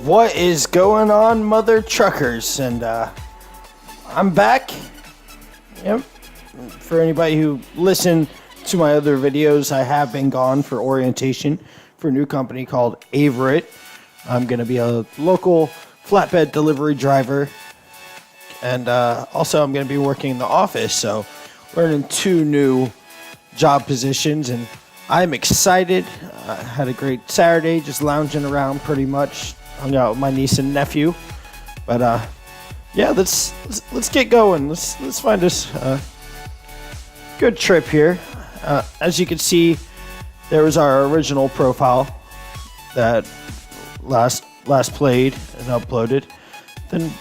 What is going on, mother truckers? And I'm back. Yep. For anybody who listened to my other videos, I have been gone for orientation for a new company called Everett. I'm going to be a local flatbed delivery driver. And also I'm going to be working in the office. So learning 2 new job positions, and I'm excited. I had a great Saturday, just lounging around pretty much. Hung out with my niece and nephew. But yeah, let's get going. Let's find us a good trip here. As you can see, there was our original profile that last played and uploaded. Then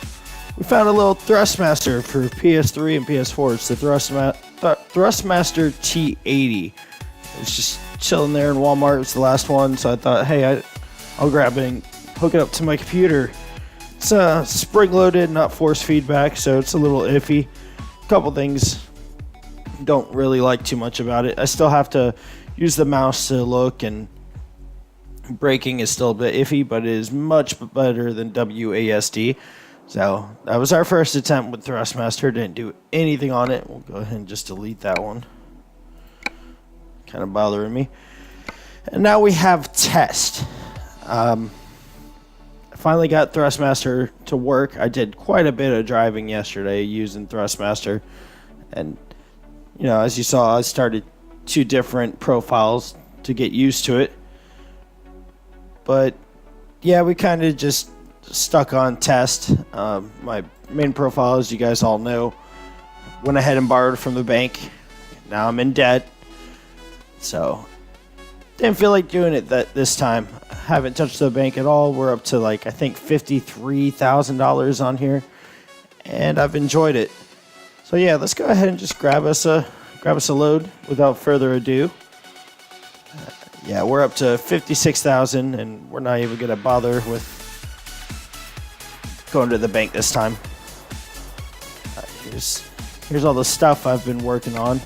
we found a little THRUSTMASTER for PS3 and PS4. It's the THRUSTMASTER T80. It's just chilling there in Walmart. It's the last one, so I thought, hey, I'll grab it and hook it up to my computer. It's spring-loaded, not force feedback, so it's a little iffy. A couple things don't really like too much about it. I still have to use the mouse to look, and braking is still a bit iffy, but it is much better than WASD. So that was our first attempt with THRUSTMASTER. Didn't do anything on it. We'll go ahead and just delete that one. Kind of bothering me. And now we have test. I finally got THRUSTMASTER to work. I did quite a bit of driving yesterday using THRUSTMASTER. And, you know, as you saw, I started 2 different profiles to get used to it. But, yeah, we kind of just stuck on test. My main profile, as you guys all know, went ahead and borrowed from the bank. Now I'm in debt. So, didn't feel like doing it this time. Haven't touched the bank at all. We're up to, like, I think $53,000 on here, and I've enjoyed it. So yeah, let's go ahead and just grab us a load without further ado. Yeah, we're up to 56,000, and we're not even gonna bother with going to the bank this time. Here's all the stuff I've been working on,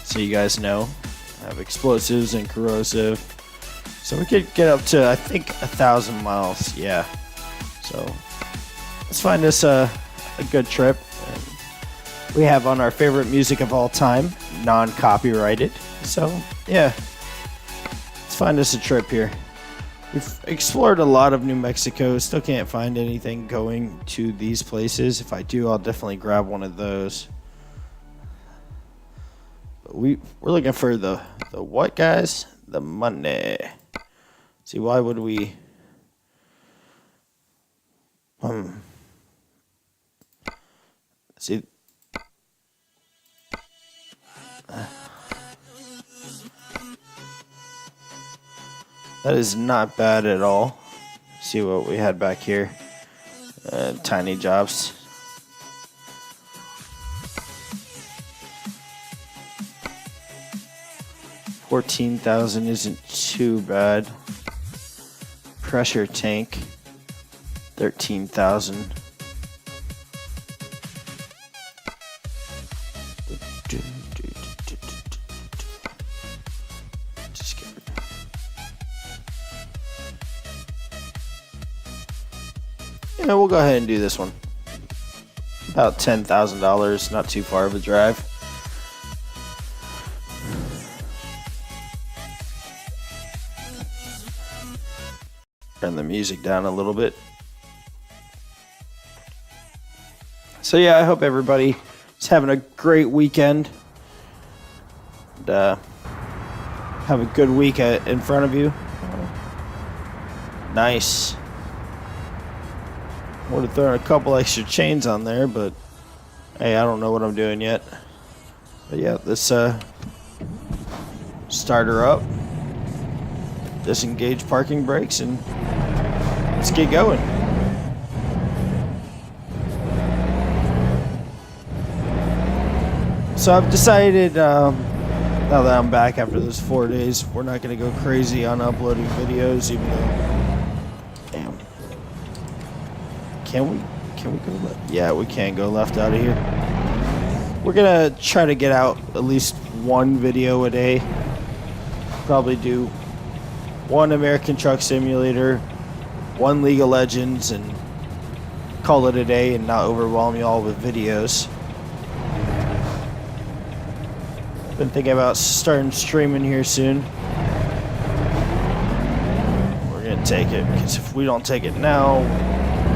so you guys know. I have explosives and corrosive, so we could get up to, I think, 1,000 miles. Yeah, so let's find us a good trip. And we have on our favorite music of all time, non-copyrighted. So yeah, let's find us a trip here. We've explored a lot of New Mexico. Still can't find anything going to these places. If I do, I'll definitely grab one of those. We're looking for the what, guys? The money. See, why would we? See. That is not bad at all. See what we had back here. Tiny jobs. $14,000 isn't too bad. Pressure tank, 13,000. Just get rid. Yeah, we'll go ahead and do this one. About $10,000, not too far of a drive. Turn the music down a little bit. So yeah, I hope everybody is having a great weekend. And, have a good week in front of you. Nice. Would have thrown a couple extra chains on there, but hey, I don't know what I'm doing yet. But yeah, let's start her up. Disengage parking brakes and let's get going. So I've decided, now that I'm back after those 4 days, we're not going to go crazy on uploading videos, even though, damn. Can we go left? Yeah, we can go left out of here. We're going to try to get out at least 1 video a day. Probably do one American Truck Simulator, one League of Legends, and call it a day and not overwhelm you all with videos. Been thinking about starting streaming here soon. We're gonna take it, because if we don't take it now,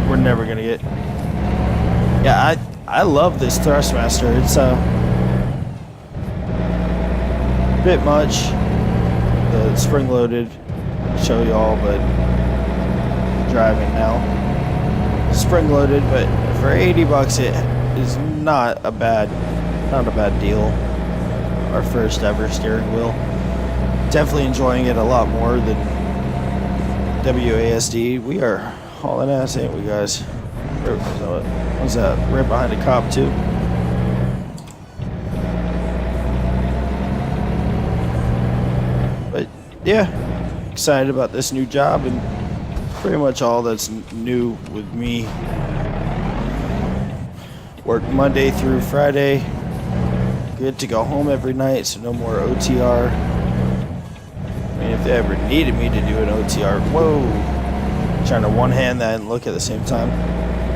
we're never gonna get... Yeah, I love this THRUSTMASTer. It's a bit much. The spring-loaded, show y'all, but driving now. Spring-loaded, but for 80 bucks, it is not a bad deal. Our first ever steering wheel. Definitely enjoying it a lot more than WASD. We are hauling ass, ain't we, guys? What's that? Right behind the cop, too. But yeah, excited about this new job, and pretty much all that's new with me. Work Monday through Friday. Good to go home every night, so no more OTR. I mean, if they ever needed me to do an OTR, whoa, trying to one hand that and look at the same time.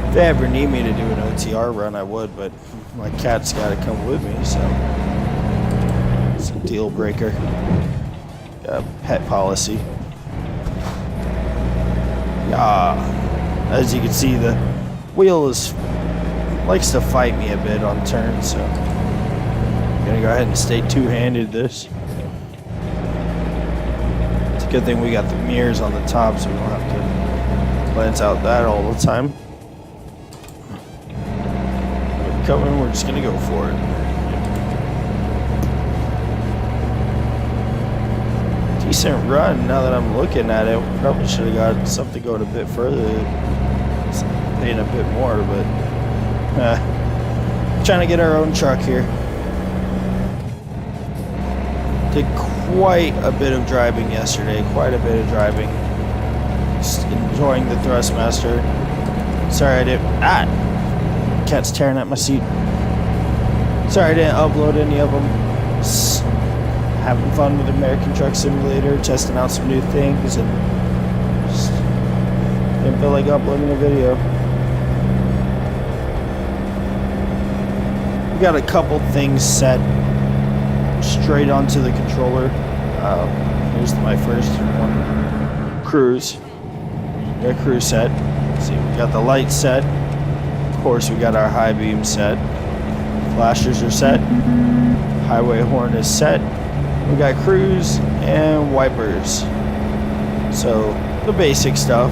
If they ever need me to do an OTR run, I would, but my cat's got to come with me, so it's a deal breaker. Got a pet policy. Yeah, as you can see, the wheel likes to fight me a bit on turns, so I'm gonna go ahead and stay two-handed this. It's a good thing we got the mirrors on the top, so we don't have to glance out that all the time. We're coming, we're just gonna go for it. Decent run. Now that I'm looking at it, probably should have got something going a bit further, paying a bit more, but trying to get our own truck here. Did quite a bit of driving yesterday, Just enjoying the THRUSTMASTer. Sorry I didn't... Cat's tearing at my seat. Sorry I didn't upload any of them. Just having fun with American Truck Simulator, testing out some new things, and just didn't feel like uploading a video. We got a couple things set straight onto the controller. Here's my first one. Cruise. We got cruise set. See, we got the lights set. Of course, we got our high beam set. Flashers are set. Highway horn is set. We got cruise and wipers. So the basic stuff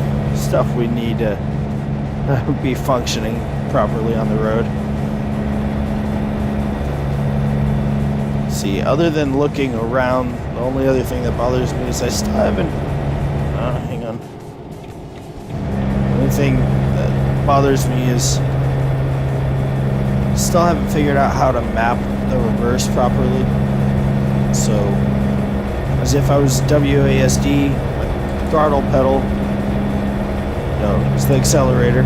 we need to be functioning properly on the road. See, other than looking around, the only other thing that bothers me is I still haven't... hang on. The only thing that bothers me is still haven't figured out how to map the reverse properly. So, as if I was WASD, my throttle pedal, it's the accelerator,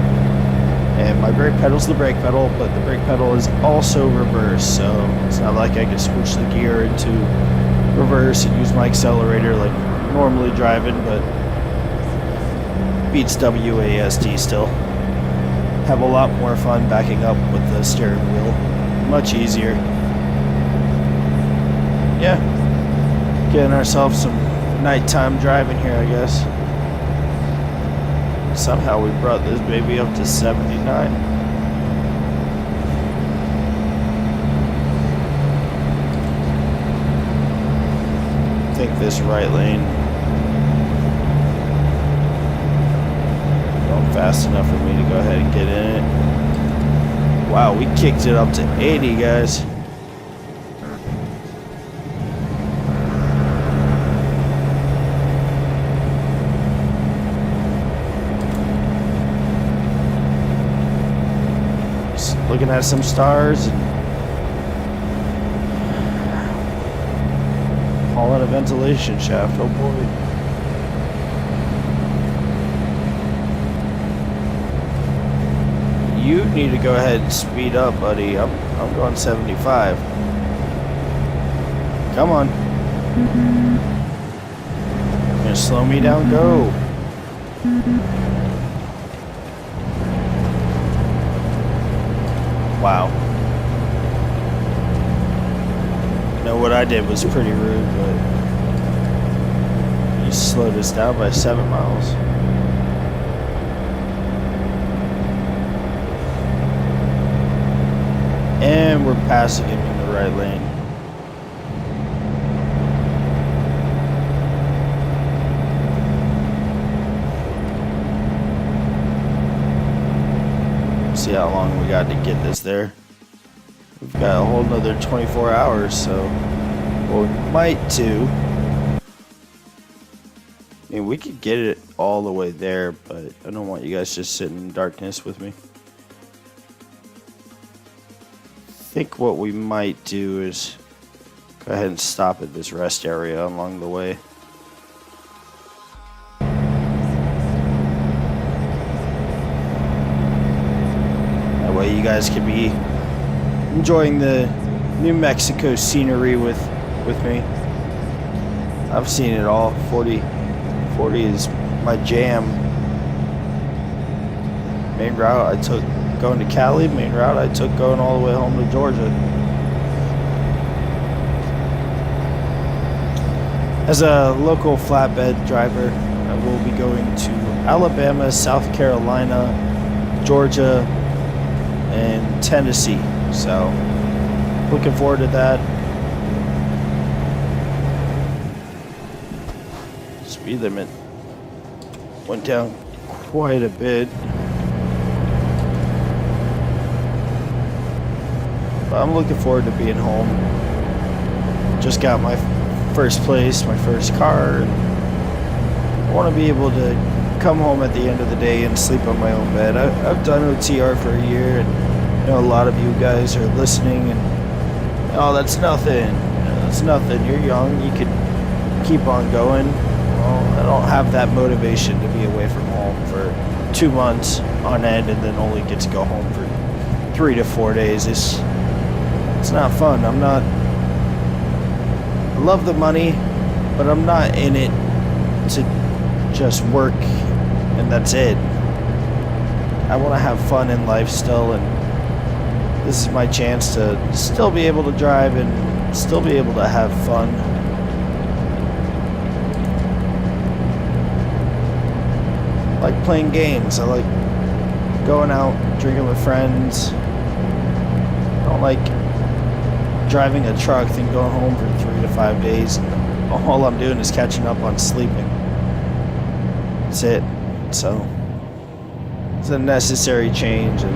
and my brake pedal's the brake pedal, but the brake pedal is also reverse, so it's not like I can switch the gear into reverse and use my accelerator like normally driving, but beats WASD still. Have a lot more fun backing up with the steering wheel. Much easier. Yeah. Getting ourselves some nighttime driving here, I guess. Somehow we brought this baby up to 79. I think this right lane going fast enough for me to go ahead and get in it. Wow, we kicked it up to 80, guys. Just looking at some stars and hauling a ventilation shaft. Oh boy. You need to go ahead and speed up, buddy. I'm going 75. Come on. gonna slow me down? Go. Wow. You know what I did was pretty rude, but you slowed us down by 7 miles. And we're passing him in the right lane. See how long we got to get this there. We've got a whole nother 24 hours, so what we might do, I mean, we could get it all the way there, but I don't want you guys just sitting in darkness with me. I think what we might do is go ahead and stop at this rest area along the way. That way you guys can be enjoying the New Mexico scenery with me. I've seen it all. 40 is my jam. Main route I took going to Cali, main route I took going all the way home to Georgia. As a local flatbed driver, I will be going to Alabama, South Carolina, Georgia, and Tennessee. So, looking forward to that. Speed limit went down quite a bit. But I'm looking forward to being home. Just got my first place, my first car, and I want to be able to come home at the end of the day and sleep on my own bed. I've done OTR for a year, and I know a lot of you guys are listening, and oh, that's nothing. That's nothing. You're young. You can keep on going. Well, I don't have that motivation to be away from home for 2 months on end and then only get to go home for 3 to 4 days. It's not fun. I love the money, but I'm not in it to just work and that's it. I want to have fun in life still, and this is my chance to still be able to drive and still be able to have fun. I like playing games. I like going out, drinking with friends. I don't like driving a truck and going home for 3 to 5 days, and all I'm doing is catching up on sleeping. That's it. So it's a necessary change, and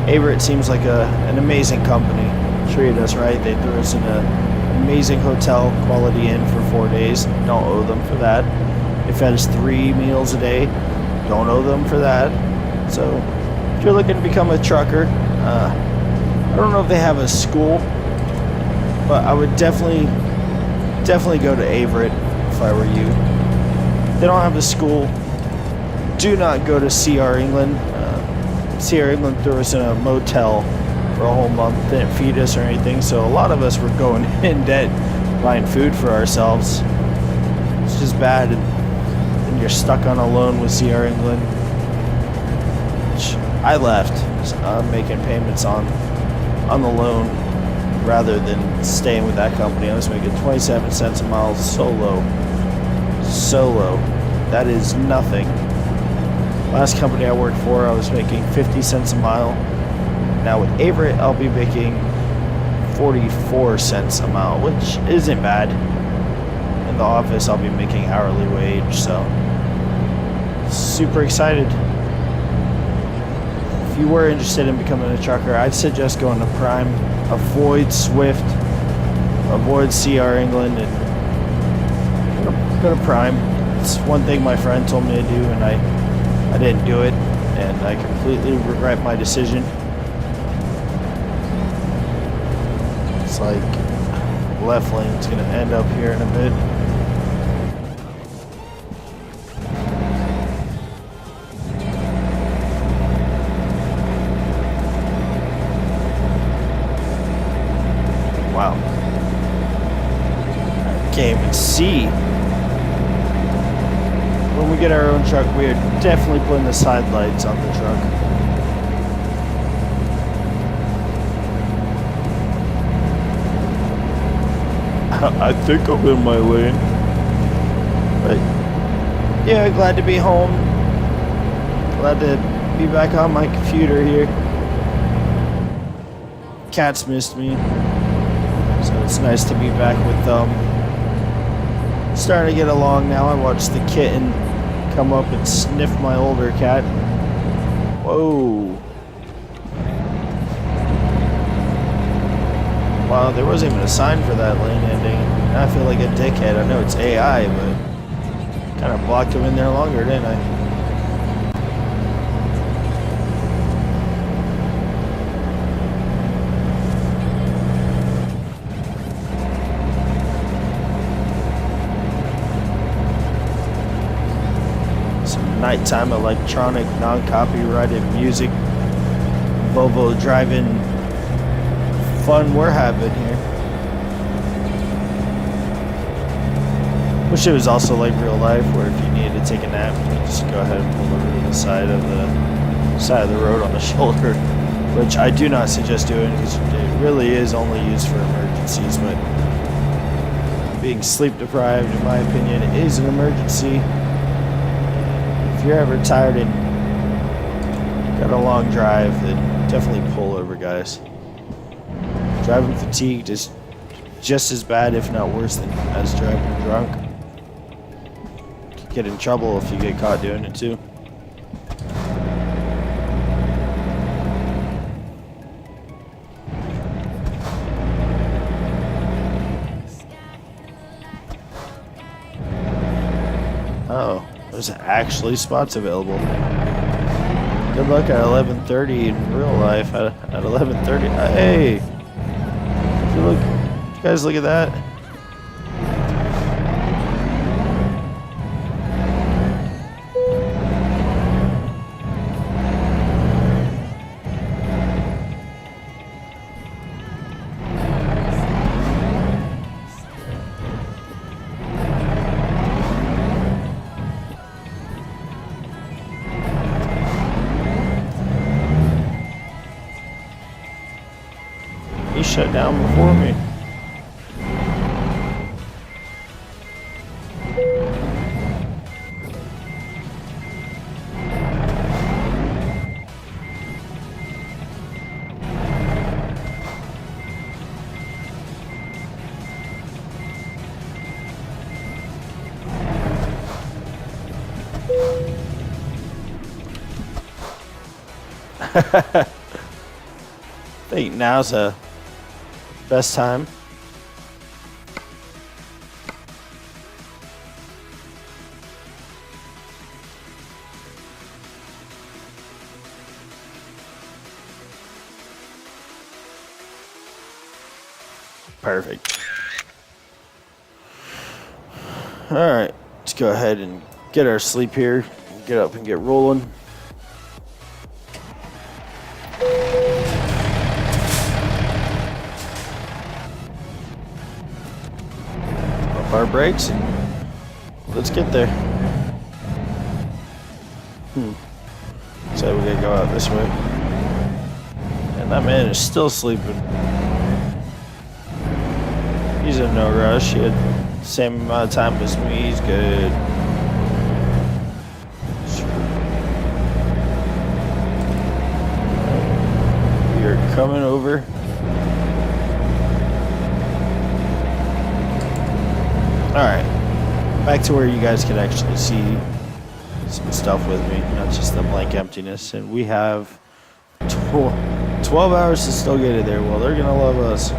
Averitt seems like an amazing company. Treated us right. They threw us in an amazing hotel, Quality Inn, for 4 days. Don't owe them for that. They fed us 3 meals a day. Don't owe them for that. So if you're looking to become a trucker, I don't know if they have a school, but I would definitely go to Averitt if I were you. If they don't have a school, do not go to CR England. CR England threw us in a motel for a whole month, didn't feed us or anything, so a lot of us were going in debt buying food for ourselves. It's just bad, and you're stuck on a loan with CR England. I left. So I'm making payments on the loan rather than staying with that company. I was making 27 cents a mile. So low. That is nothing. Last company I worked for, I was making 50 cents a mile. Now with Averitt, I'll be making 44 cents a mile, which isn't bad. In the office, I'll be making hourly wage, so super excited. If you were interested in becoming a trucker, I'd suggest going to Prime. Avoid Swift, avoid CR England, and go to Prime. It's one thing my friend told me to do, and I didn't do it, and I completely regret my decision. It's like left lane's gonna end up here in a bit. Wow. I can't even see we get our own truck, we are definitely putting the side lights on the truck. I think I'm in my lane. But yeah, glad to be home. Glad to be back on my computer here. Cats missed me, so it's nice to be back with them. Starting to get along now. I watched the kitten come up and sniff my older cat. Whoa. Wow, there wasn't even a sign for that lane ending. I feel like a dickhead. I know it's AI, but kind of blocked him in there longer, didn't I? Some nighttime electronic, non-copyrighted music, Volvo driving fun we're having here. Wish it was also like real life, where if you needed to take a nap, you could just go ahead and pull over to the side of the road on the shoulder, which I do not suggest doing because it really is only used for emergencies. But being sleep deprived, in my opinion, is an emergency. If you're ever tired and got a long drive, then definitely pull over, guys. Driving fatigued is just as bad, if not worse, than as driving drunk. Could get in trouble if you get caught doing it too. Oh, there's actually spots available. Good luck at 11:30 in real life. At 11:30, hey. Look, you guys look at that. He shut down before me. I think now's the best time. Perfect. All right, let's go ahead and get our sleep here. Get up and get rolling. Up our brakes and let's get there. So we gotta go out this way. And that man is still sleeping. He's in no rush. He had the same amount of time as me. He's good. We are coming over. Alright. Back to where you guys can actually see some stuff with me, not just the blank emptiness. And we have 12 hours to still get it there. Well, they're gonna love us.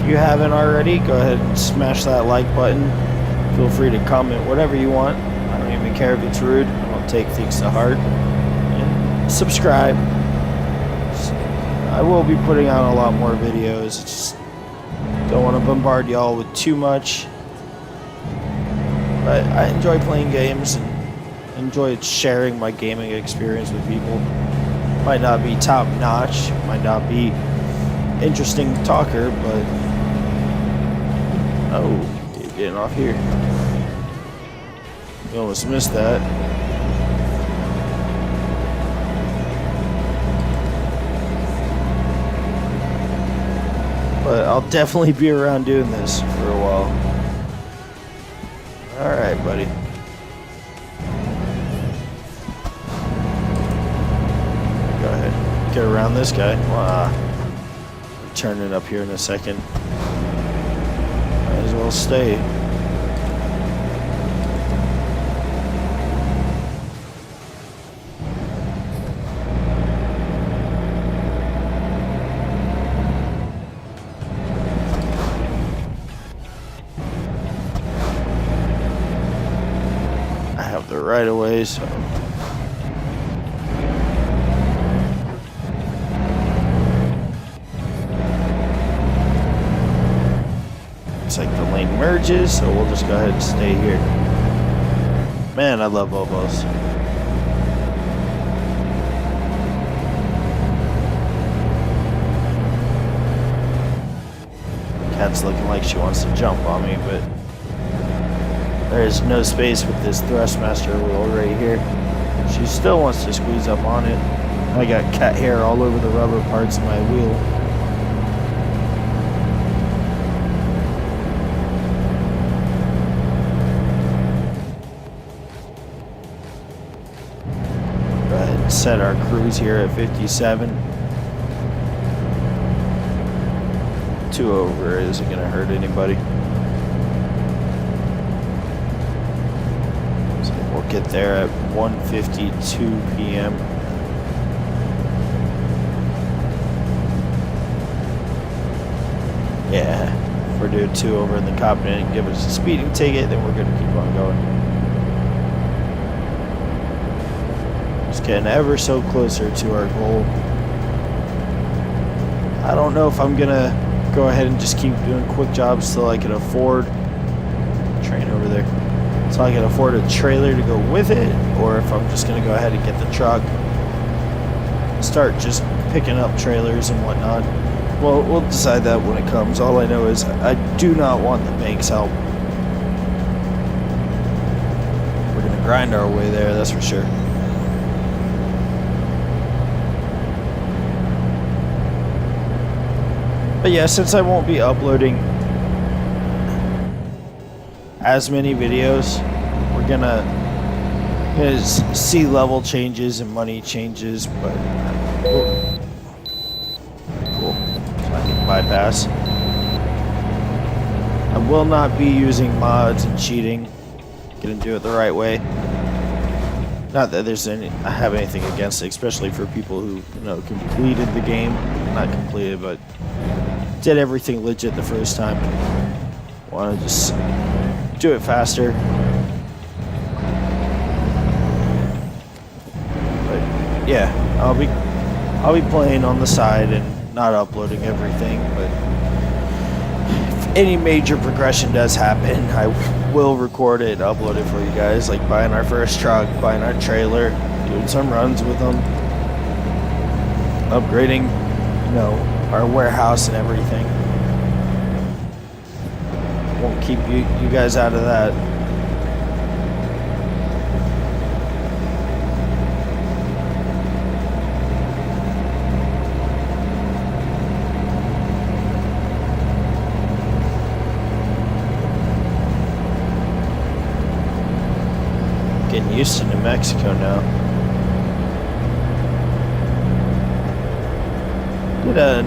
If you haven't already, go ahead and smash that like button. Feel free to comment whatever you want. I don't even care if it's rude. I don't take things to heart. And subscribe. I will be putting out a lot more videos. Just don't want to bombard y'all with too much. But I enjoy playing games and enjoy sharing my gaming experience with people. Might not be top notch, might not be interesting talker, but oh, you're getting off here. You almost missed that. But I'll definitely be around doing this for a while. Alright, buddy. Go ahead. Get around this guy. I'm turning up here in a second. Might as well stay. The right of way, so it's like the lane merges, so we'll just go ahead and stay here. Man, I love Bobos. Cat's looking like she wants to jump on me, but there is no space with this THRUSTMASTER wheel right here. She still wants to squeeze up on it. I got cat hair all over the rubber parts of my wheel. Go ahead and set our cruise here at 57. 2 over isn't going to hurt anybody. Get there at 1:52 p.m. Yeah, if we're doing 2 over and the cop didn't give us a speeding ticket, then we're gonna keep on going. Just getting ever so closer to our goal. I don't know if I'm gonna go ahead and just keep doing quick jobs till I can afford train over there. So I can afford a trailer to go with it, or if I'm just going to go ahead and get the truck, start just picking up trailers and whatnot. Well, we'll decide that when it comes. All I know is I do not want the bank's help. We're going to grind our way there, that's for sure. But yeah, since I won't be uploading as many videos, we're gonna see level changes and money changes, but cool. So I can bypass. I will not be using mods and cheating. Gonna do it the right way. Not that I have anything against it, especially for people who completed the game. Not completed, but did everything legit the first time. Want to just do it faster. But yeah, I'll be playing on the side and not uploading everything, but if any major progression does happen, I will record it and upload it for you guys, like buying our first truck, buying our trailer, doing some runs with them, upgrading, our warehouse and everything. Won't keep you guys out of that. Getting used to New Mexico now. Did a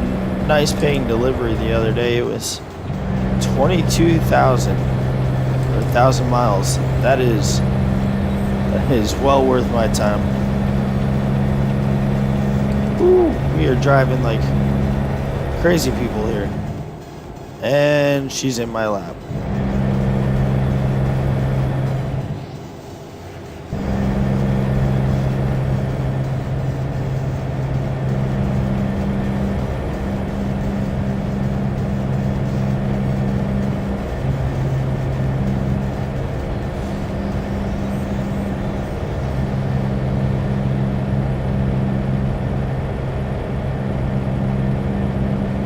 nice paying delivery the other day. It was 22,000 for 1,000 miles. That is well worth my time. Ooh, we are driving like crazy people here. And she's in my lap.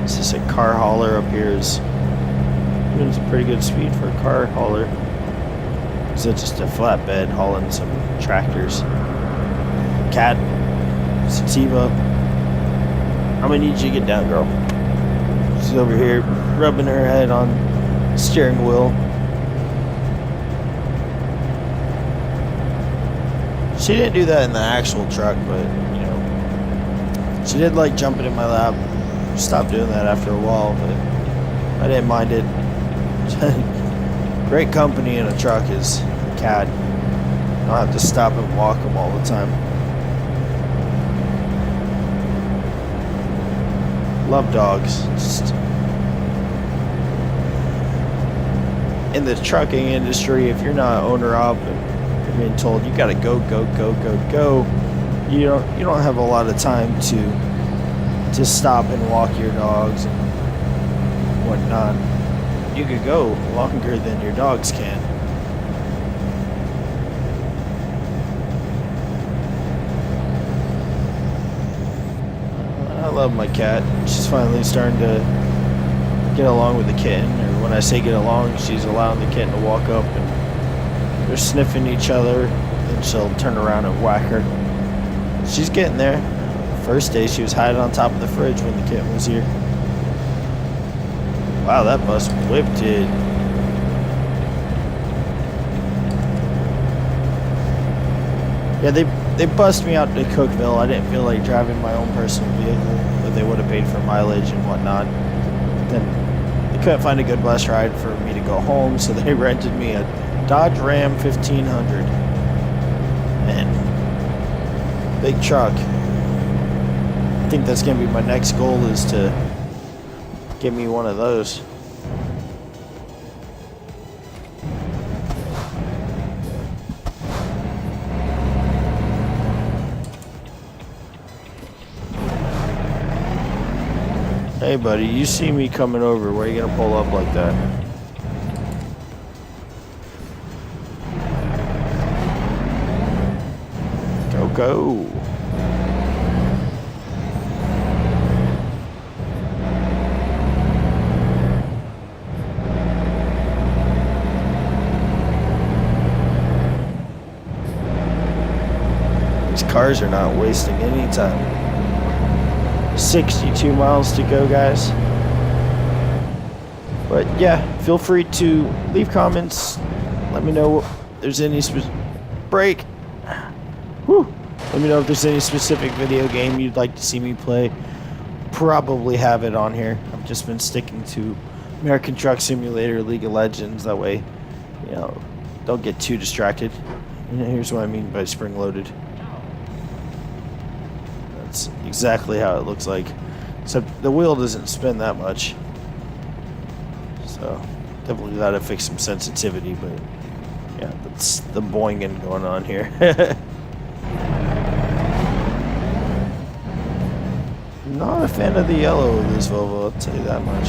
It's just a car hauler up here is it's a pretty good speed for a car hauler. It's just a flatbed hauling some tractors. Cat, Sativa, I'm gonna need you to get down, girl. She's over here rubbing her head on the steering wheel. She didn't do that in the actual truck, but you know, she did like jumping in my lap. Stopped doing that after a while, but I didn't mind it. Great company in a truck is a cat. I don't have to stop and walk them all the time. Love dogs. Just in the trucking industry, if you're not owner-op and you're being told you gotta go, you don't have a lot of time to stop and walk your dogs and whatnot. You could go longer than your dogs can. I love my cat. She's finally starting to get along with the kitten, or when I say get along, she's allowing the kitten to walk up and they're sniffing each other, and she'll turn around and whack her. She's getting there. First day she was hiding on top of the fridge when the kitten was here. Wow, that bus whipped it. Yeah, they bussed me out to Cookeville. I didn't feel like driving my own personal vehicle, but they would have paid for mileage and whatnot. Then they couldn't find a good bus ride for me to go home, so they rented me a Dodge Ram 1500. Man, big truck. I think that's going to be my next goal, is to get me one of those. Hey buddy, you see me coming over, where are you going to pull up like that? Go. These cars are not wasting any time. 62 miles to go, guys. But yeah, feel free to leave comments. Let me know if there's any break. Whew. Let me know if there's any specific video game you'd like to see me play. Probably have it on here. I've just been sticking to American Truck Simulator, League of Legends. That way, you know, don't get too distracted. And here's what I mean by spring-loaded. That's exactly how it looks like. Except the wheel doesn't spin that much. So, definitely gotta fix some sensitivity, but yeah, that's the boinging going on here. Not a fan of the yellow of this Volvo, I'll tell you that much.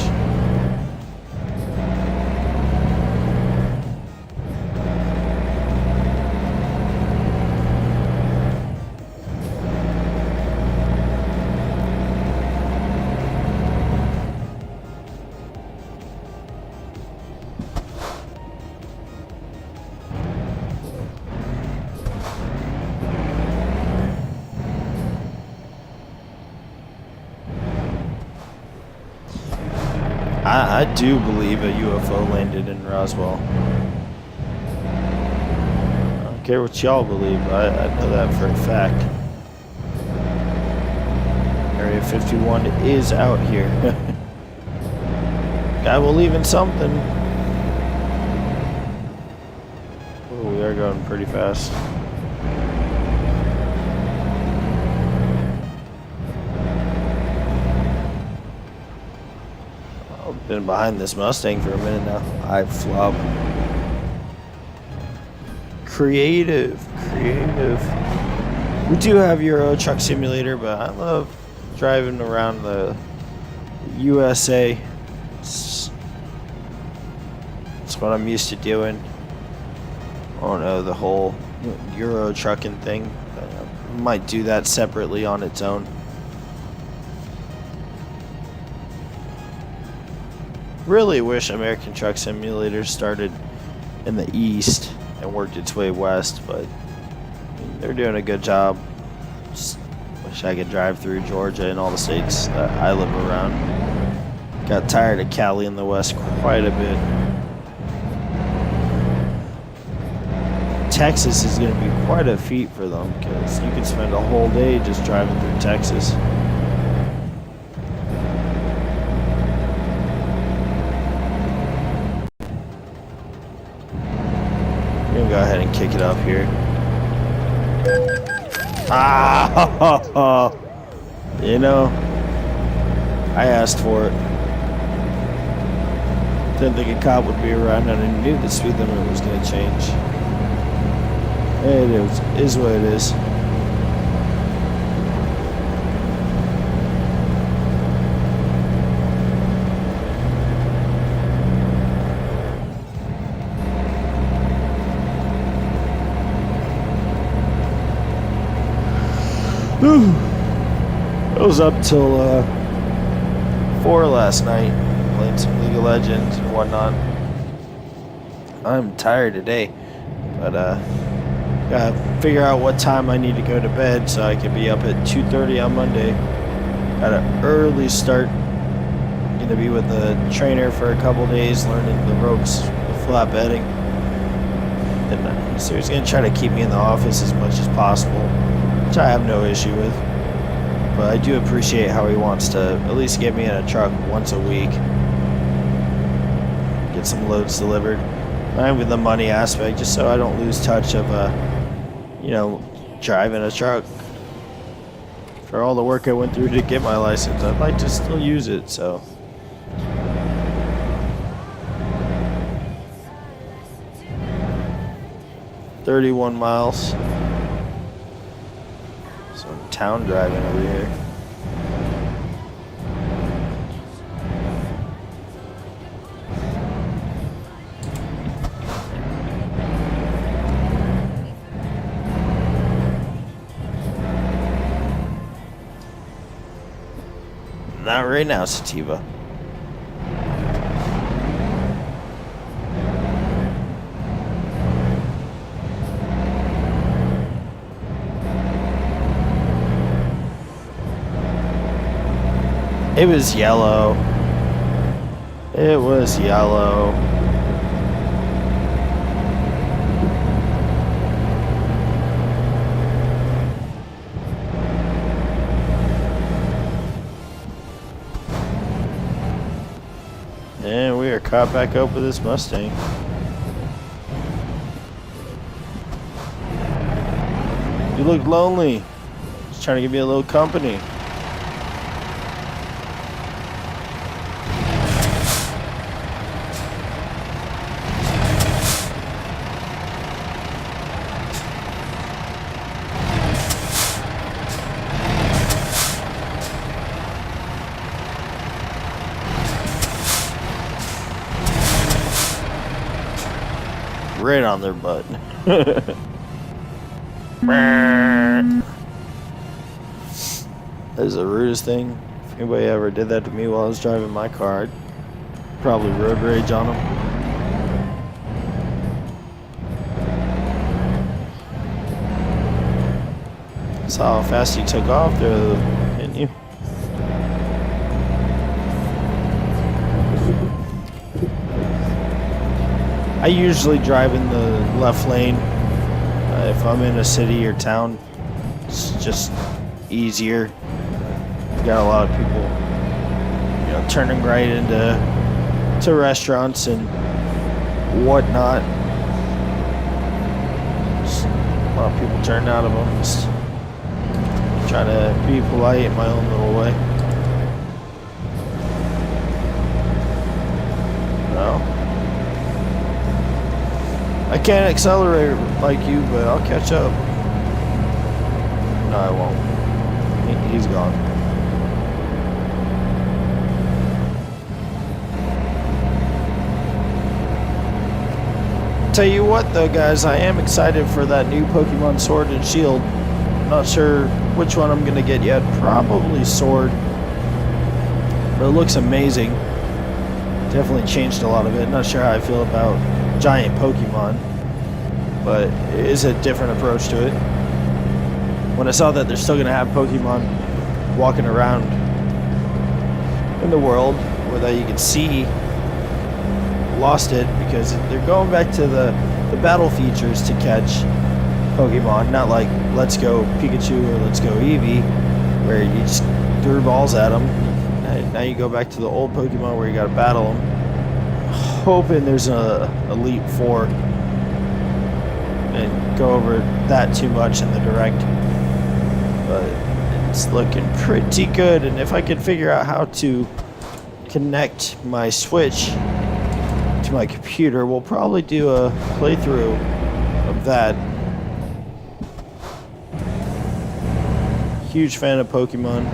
I do believe a UFO landed in Roswell. I don't care what y'all believe, I know that for a fact. Area 51 is out here. Guy believing something. Oh, we are going pretty fast. Been behind this Mustang for a minute now. I flop. Creative. We do have Euro Truck Simulator, but I love driving around the USA. It's what I'm used to doing. I don't know, the whole Euro trucking thing. I might do that separately on its own. really wish American Truck Simulator started in the east and worked its way west, but they're doing a good job. Just wish I could drive through Georgia and all the states that I live around. Got tired of Cali in the west quite a bit. Texas is going to be quite a feat for them because you can spend a whole day just driving through Texas. I'm going to go ahead and kick it up here. Ah! You know, I asked for it. Didn't think a cop would be around, and I knew the speed limit was going to change. It is what it is. Whew. I was up till 4 last night, playing some League of Legends and whatnot. I'm tired today, but gotta figure out what time I need to go to bed so I can be up at 2:30 on Monday. Got an early start. Gonna be with the trainer for a couple days, learning the ropes with flatbedding. And so he's gonna try to keep me in the office as much as possible, which I have no issue with. But I do appreciate how he wants to at least get me in a truck once a week, get some loads delivered. And with the money aspect, just so I don't lose touch of driving a truck. For all the work I went through to get my license, I'd like to still use it, so. $31 miles. So I'm town driving over here. Not right now, Sativa. It was yellow. It was yellow. And we are caught back up with this Mustang. You look lonely. Just trying to give you a little company. Right on their butt. That is the rudest thing. If anybody ever did that to me while I was driving my car, I'd probably road rage on them. Saw how fast you took off there, didn't you? I usually drive in the left lane. If I'm in a city or town, it's just easier. You got a lot of people, turning right into restaurants and whatnot. Just a lot of people turning out of them. Just trying to be polite in my own little way. No. I can't accelerate like you, but I'll catch up. No, I won't. He's gone. Tell you what, though, guys, I am excited for that new Pokemon Sword and Shield. Not sure which one I'm going to get yet. Probably Sword. But it looks amazing. Definitely changed a lot of it. Not sure how I feel about giant Pokemon, but it is a different approach to it. When I saw that they're still going to have Pokemon walking around in the world where that you can see, lost it, because they're going back to the battle features to catch Pokemon, not like Let's Go Pikachu or Let's Go Eevee, where you just threw balls at them. Now you go back to the old Pokemon where you gotta battle them. Hoping there's a Elite Four, and go over that too much in the direct, but it's looking pretty good. And if I could figure out how to connect my Switch to my computer, we'll probably do a playthrough of that. Huge fan of Pokemon.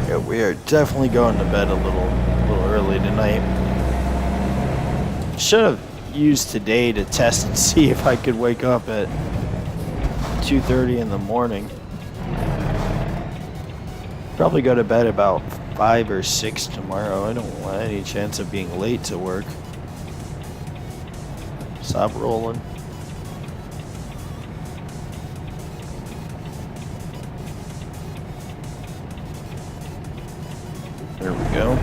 Yeah, we are definitely going to bed a little early tonight. Should have used today to test and see if I could wake up at 2:30 in the morning. Probably go to bed about 5 or 6 tomorrow. I don't want any chance of being late to work. Stop rolling. There we go.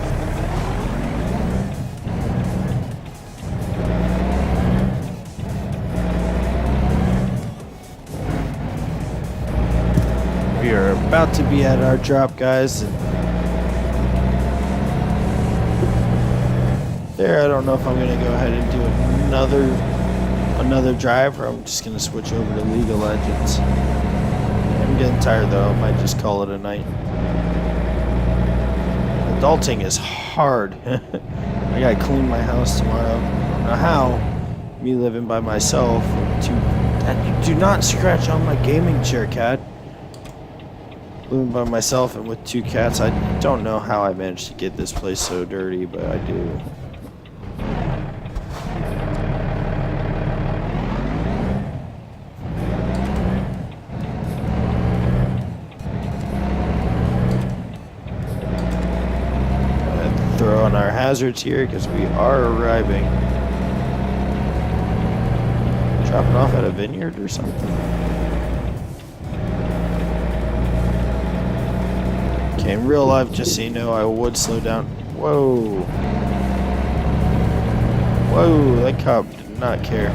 We are about to be at our drop, guys. There, I don't know if I'm gonna go ahead and do another drive, or I'm just gonna switch over to League of Legends. I'm getting tired though. I might just call it a night. Adulting is hard. I gotta clean my house tomorrow. I don't know how. Me living by myself. Do not scratch on my gaming chair, cat. Living by myself and with 2 cats. I don't know how I managed to get this place so dirty, but I do. Throw on our hazards here because we are arriving. Dropping off at a vineyard or something. Okay, in real life, just so you know, I would slow down. Whoa. Whoa, that cop did not care.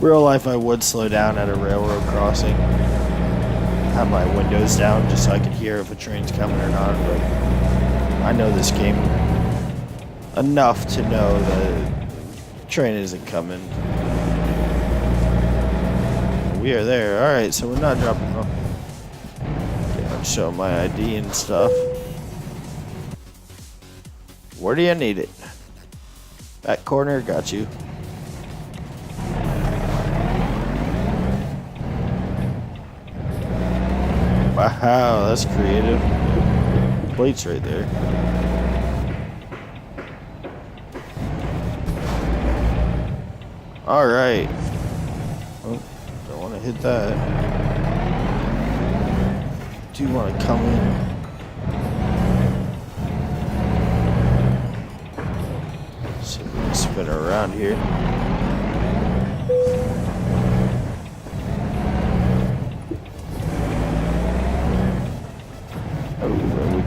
Real life, I would slow down at a railroad crossing. Have my windows down just so I could hear if a train's coming or not, but I know this game enough to know that the train isn't coming. We are there. Alright, so we're not dropping off. Okay, I'll show my ID and stuff. Where do you need it? Back corner, got you. Wow, that's creative. Plates right there. Alright. Oh, don't want to hit that. Do want to come in. See if we can spin around here.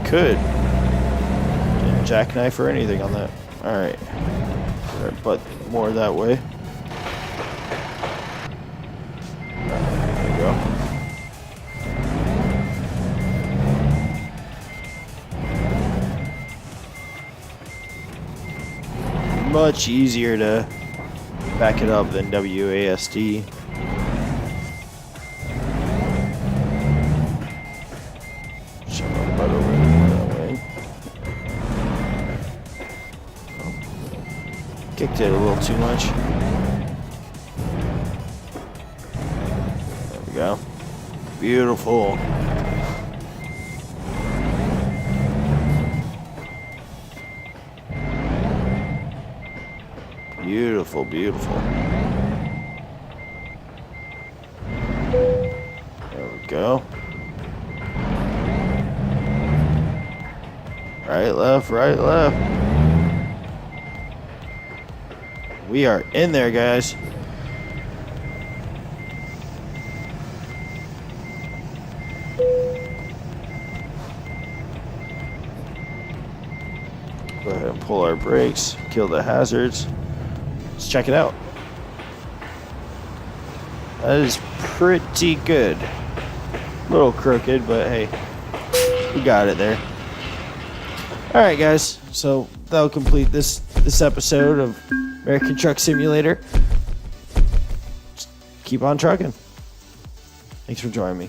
Could. Didn't jackknife or anything on that. Alright. Get our butt more that way. There we go. Much easier to back it up than WASD. Kicked it a little too much. There we go. Beautiful. Beautiful, beautiful. There we go. Right, left, right, left. We are in there, guys. Go ahead and pull our brakes, kill the hazards. Let's check it out. That is pretty good. A little crooked, but hey, we got it there. Alright guys, so that'll complete this episode of American Truck Simulator. Just keep on trucking. Thanks for joining me.